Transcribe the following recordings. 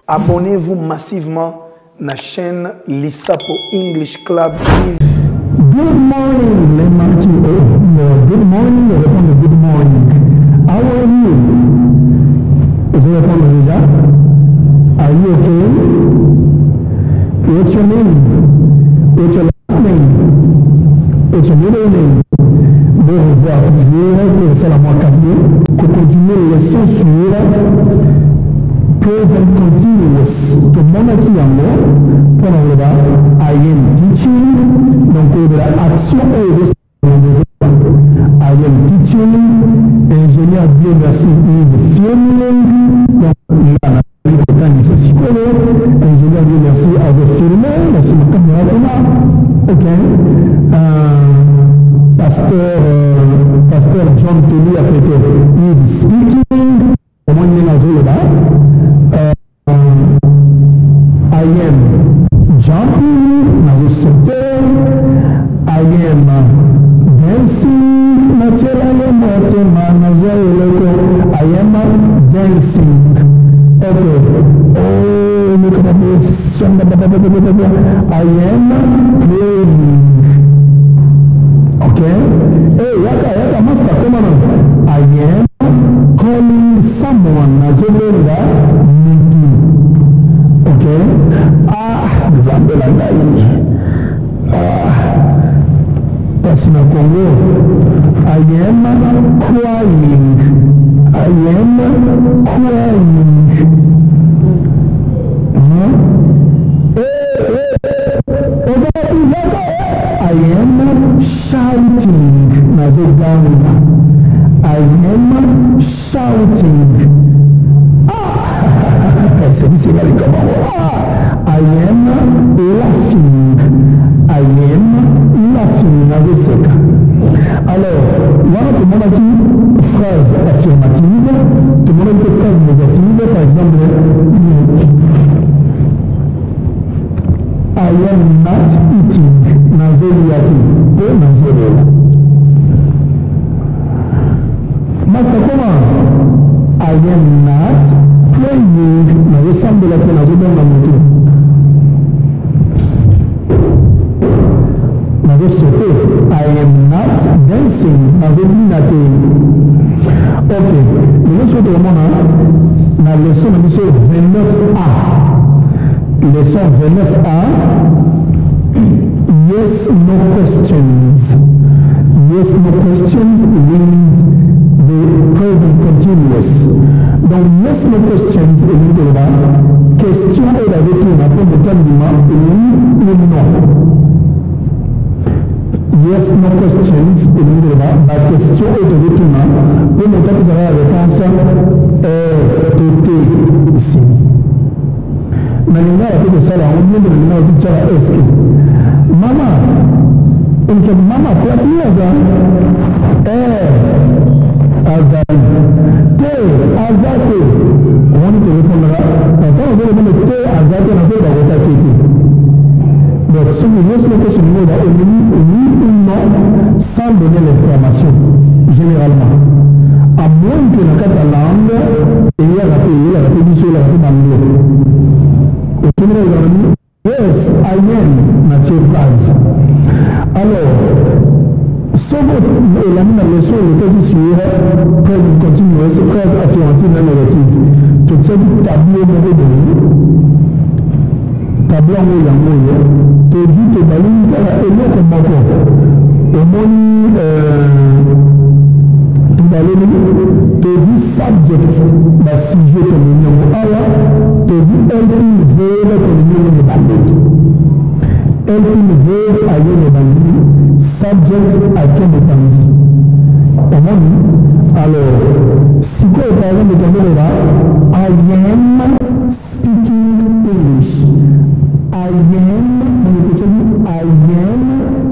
Abonnez-vous massivement à la chaîne Lissapo English Club. Good morning, les marquis. Good morning, je réponds good morning. How are you? Je réponds déjà. Are you okay? What's your name? What's your last name? What's your middle name? De revoir toujours, c'est ça la moi café. Pour continuer les leçons sur present continuous. Tout le monde qui est en mot, pendant le bas, I am teaching. Donc, la action est I am teaching. Ingénieur Dieu merci is filming. Donc, là, on a c'est psychologue. Ingénieur Dieu merci as a filmer. Là, c'est le caméra qu'on a. OK. Pasteur John Kelly a fait is speaking. Comment il est dans le bas? I am jumping, nazo sauter. I am dancing, I am dancing. Okay. Oh, look at this. I am playing. Okay. Hey, yaka master, come on. I am calling someone. Nazo meeting. Okay. Example like that. Parce que Congo, I am crying. I am crying. I am shouting. I am shouting. I am laughing. I am laughing. Alors, voilà tout le monde a dit phrase affirmative, tout le monde a dit phrase négative. Par exemple, I am not eating. Master, comment? I am not playing. I am not dancing. Ok. Leçon de la leçon 29A. Leçon 29A. Yes, no questions. Yes, no questions with the present continuous. Donc, yes, no questions est le là. Question est la retour à point de terminement oui ou non. Yes, no questions est le là. La question est le retour pour le temps que vous avez la réponse ici. Maintenant, après ça, là, on vient de venir au dire est-ce que maman, on se maman, quoi tu es ça? Azali. Azate. On te répondra. Quand on veut demander Azate, on a fait la rotation. Donc, si vous laissez le question oui ou non, sans donner l'information, généralement. À moins que la carte langue, il y a la pédition, la pédition. Yes, I am, ma phrase. Alors, si vous la leçon, le cas sur present continuous, phrase affirmative et négative, tout ça dit tableau mauvais de vie, tableau mauvais en mauvais, tu vis tes balines, tu as élevé comme encore. Au moins, tu as élevé, tu vis subject, la sujet comme numéro 1, tu vis helping verb comme numéro 2. Helping verb à yéne bandi, subject à quel bandi. Alors, si quoi par exemple de là, I am speaking English. I am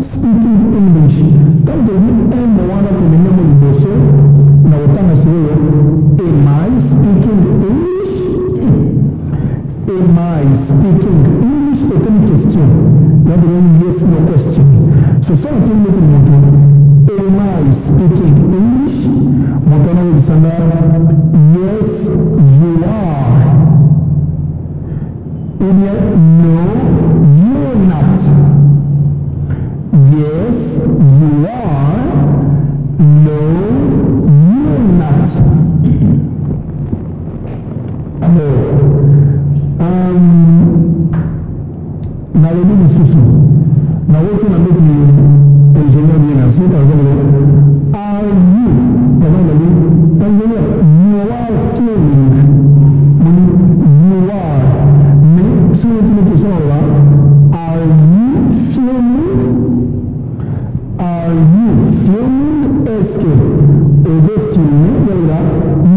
speaking English. Quand vous dites un moment là que le nom du bosso, n'a autant à am I speaking English? Am I speaking English? C'est une question. Là, vous avez yes, no question. ce sont les mots de am I speaking English? Montana will say, yes, you are. Ou bien, no, you're not. Yes, you are. No, you're not. Alors, Nalobi Misusu, Nawoki Nabeti, ingénieur d'INRC, par exemple, are you, par exemple, ingénieur, you are feeling, you are, mais si on est une question là, are you feeling? Are you feeling? Est-ce que vous êtes feeling?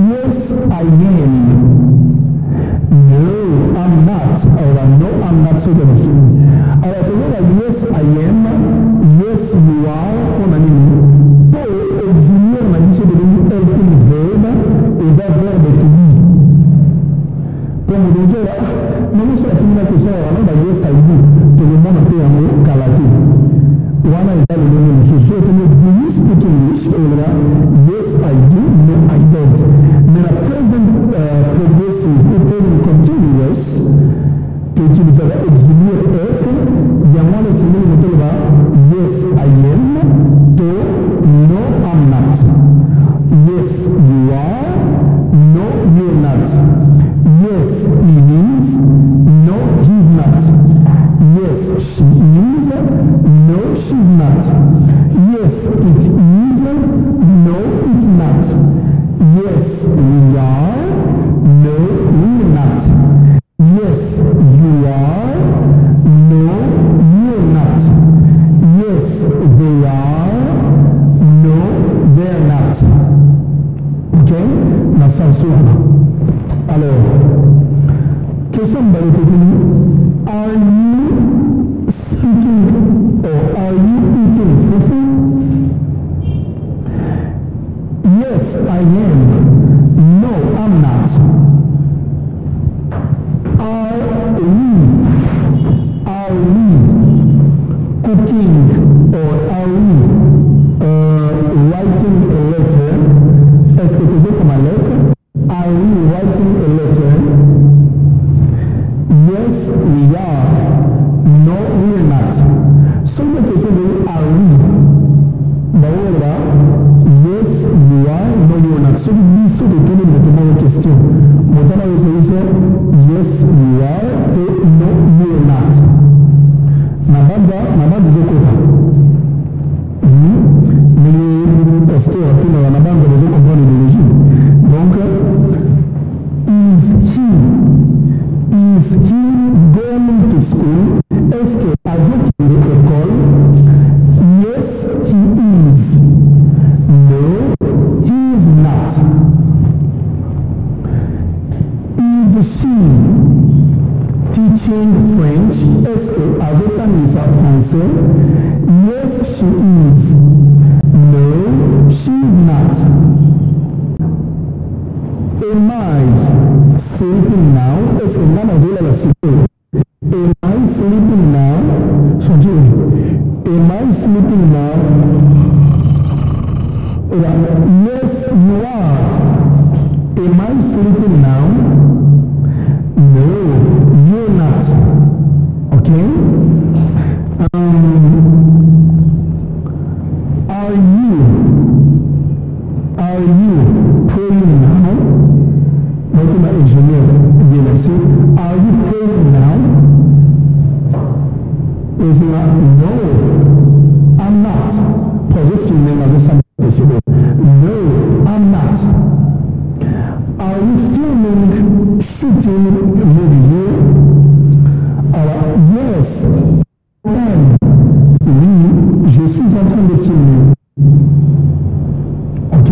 Yes, I am. No, I'm not. Or no, I'm not sort of feeling. Alors, yes, I am. Yes, you are. On a dit, pour exiler, on a dit, c'est devenu helping verb et ça verbe to be. Pour me dire, non, c'est la question, alors, yes, I do. Tout le monde a fait un mot kalaté. One is that so do you speak English? Yes, I do. No, I don't. Then a present progressive ou present continuous que tu vas exhiber être, il y a moins de signes yes, I am. To no, I'm not. Yes, you are. No, you're not. Yes, he is. No, he's not. Yes, she is. No, she's not. Yes, it is. No, it's not. Yes, we are. No, we're not. Yes, you are. No, you're not. Yes, they are. No, they're not. Ok? La censure. Alors, question de la are you speaking or are you eating fufu? Yes, I am. No, I'm not. Are we cooking or are we writing a letter? Est-ce que vous êtes comme une lettre? Are we writing a letter? Yes, we are. No, we are not. So the question is, are we? Yes, you are. No, you are not. So this is the question. Montana will say, yes, you are. No, you are not. Nabanza is okota. Mais les pasteurs, tout le monde, Nabanza les comprendre l'idéologie. Donc, is he going to school? Est-ce que avec l'école? Yes, he is. No, he is not. Is she teaching French? Est-ce que avec un lycée français? Yes, she is. No, she is not. Am I sleeping now? Est-ce que moi, la cité? Am I sleeping now? Am I sleeping now? Yes, you are. Am I sleeping now? No, you're not. Okay? Are you praying now? Donc, ma ingénieur, bien merci. Are you praying now? Is not, no, I'm not. Position name as a no, I'm not. Are you filming, shooting a movie here? Yes, oui, je suis en train de filmer. Ok?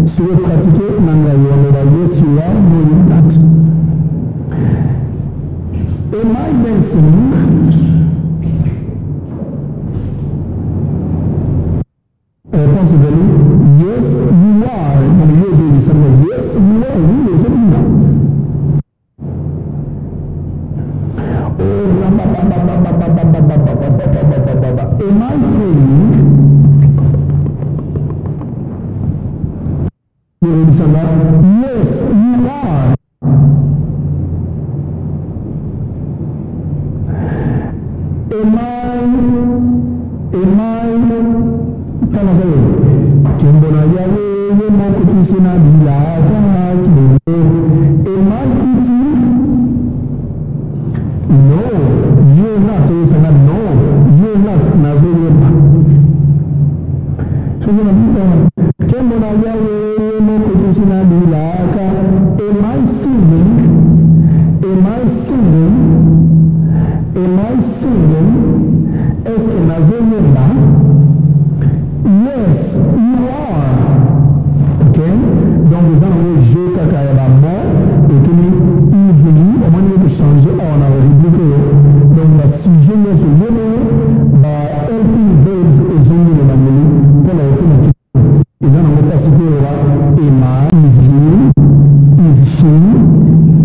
Si vous pratiquez, yes, you are, no, you're not. Am I dancing? Réponse aux amis, yes, you are. Yes, you are. Oui, les amis, là. Am I praying? Yes, you are. Am I eating? No, you're not. No, you're not. Am I singing? Est-ce que nazoyemba? Yes, you are. Okay? Donc, les gens je kakayaba mort et tout easily, au moins de changer on a rubrique. Donc, le sujet n'est ce helping verbs et zone de la mélodie pour la répondre. Les gens n'ont pas cité là. Emma, is he, is she,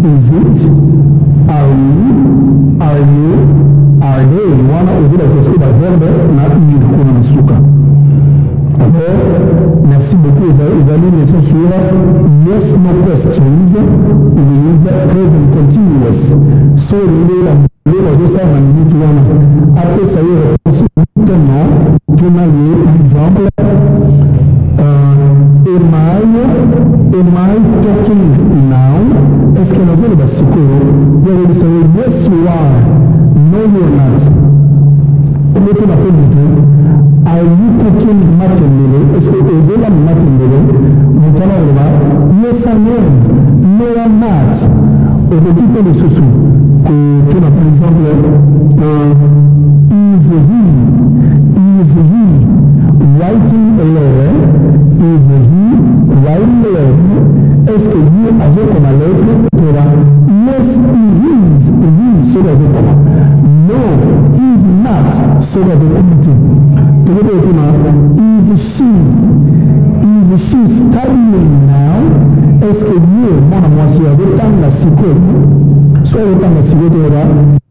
is it, are we, are you, are they? Wana uzida kusukuma verbe na ili kuna nasuka. Alors, merci beaucoup. Isali leçon sur yes, no questions with present continuous. So, les ça m'a dit tu vois. Après ça y est réponse maintenant. Tu m'as dit par exemple. Am I talking now? Est-ce que nous allons passer quoi? Vous allez dire yes you are, no you are not. On peut l'appeler tout. Are you cooking matembele? Est-ce que vous allez la matembele? Vous allez voir yes I am, no I am not. On peut dire les sous-sous. Que par exemple is he writing a letter? Is he writing a letter? Est-ce que lui a fait comme la lettre? Yes, he is. Oui, so does it come. No, he is not. So does it come. Is she studying now? Est-ce que lui, mon amour, si elle est dans la sécurité? Soit elle est dans la sécurité,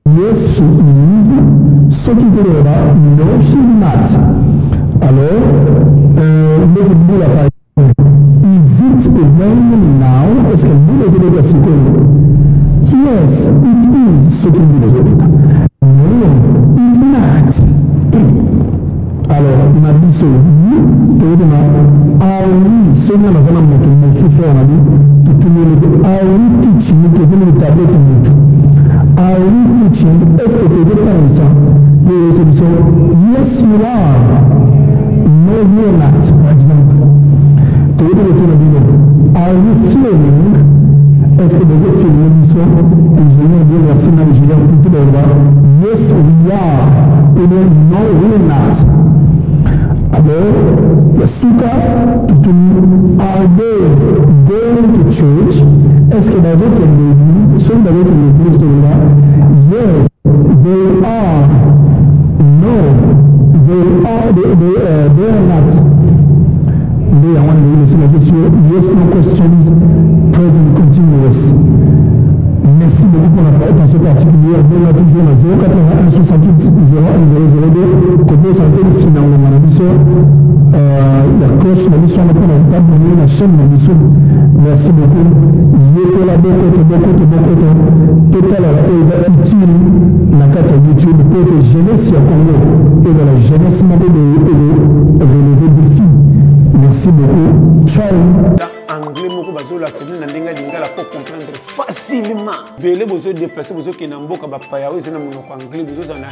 yes, she is. So qui te dira, no, she is not. Alors, mettez-vous la page. Is it raining now? Est-ce que vous les avez passés? Yes, it is. Ce que vous les avez. No, it's not. Alors, on a dit ce oui, are we, ce n'est pas un mot sous-fort, on a dit, are we teaching, que vous le tablette, are we teaching, est-ce que vous êtes comme ça? Yes, you are. No, you are not, par exemple. Are you filming? Est-ce que vous êtes filmé? Ingénieur de la scène ingénieur plutôt de là. Yes, we are. Ou bien no, we are not. Alors, Yasuka, are they going to church? Est-ce que dans votre église, sont dans votre église de là? Yes, they are. No, they are not. They are one of the yes, no questions, present continuous. Merci beaucoup pour l'attention particulière. Nous avons toujours la 081 68 01 002. Côté santé, finalement, la mission, la cloche, la mission, on a la table, la chaîne, la mission. Merci beaucoup. Il est là, beaucoup. Total, utile, la carte YouTube, pour que jeunesse, il y a Congo, et dans la jeunesse, de relever des défis. Merci beaucoup. Ciao. Anglais moko bazo l'accepter na ndenga lingala pour comprendre facilement. Belé bozo déplacer bozo ke na mboka ba paya ozo na monoko anglais bozo na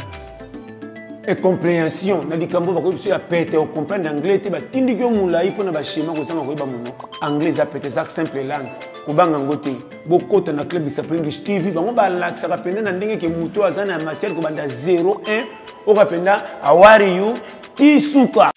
et compréhension na likambo ba ko biso ya pete o comprendre anglais te ba tindi ko mulai pona ba schéma ko sama ko ba monoko anglais za pete ça simple langue ko banga ngote bokota na club isa English TV bango ba laksa ka penda na ndenge ke muto azana matière ko banda 01 o ka penda how are you Kisuka.